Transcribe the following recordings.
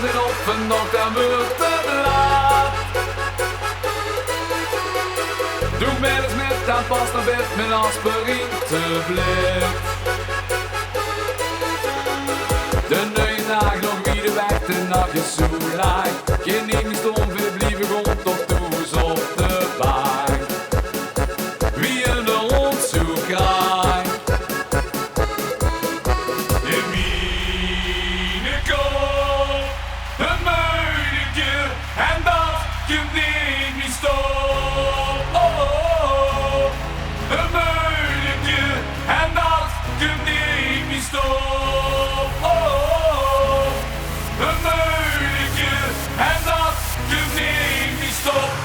tellen op vannacht en wordt het laat. Doe mij eens met, dan pas naar bed met aspirine te blind. De nieuwe dag nog weer weg, de nacht is zo lang. Geen niet stom, we blijven rond tot toes op de bank. Wie in de hond zo kraai. In mijn kop, een muidje, en dat je niet stop. Oh, oh, oh. Een muidje, en dat je niet stop. Oh, oh, oh. Een muidje, en dat je niet stop.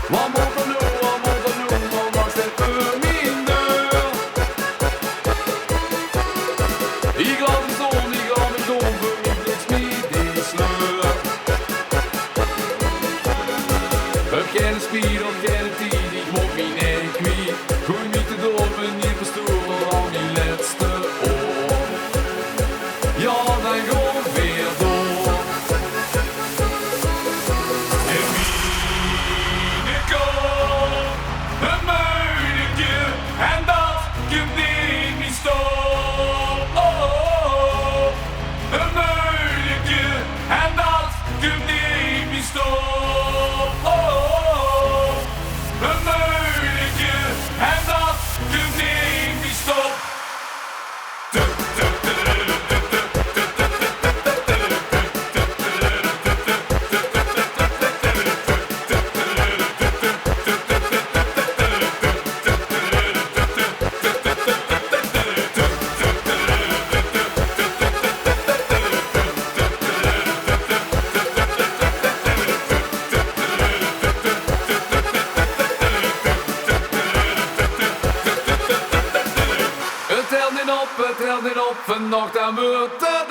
Wat moet er nu, ondanks het minder. Ik laat me zon, ik laat me dom, ik niks niet die sleur. Heb geen spier, of geen tijd, ik moet me niet kwijt. Gooi niet te door, ben niet besturen aan die laatste oor. Ja, dan gewoon weer door. Een muidje, en dat je niet stop. Oh, oh, oh. Een muidje, en dat je niet stop. Oh, oh, oh. Een muidje, en dat je niet stop. Het telt niet op, vannacht aan wordt het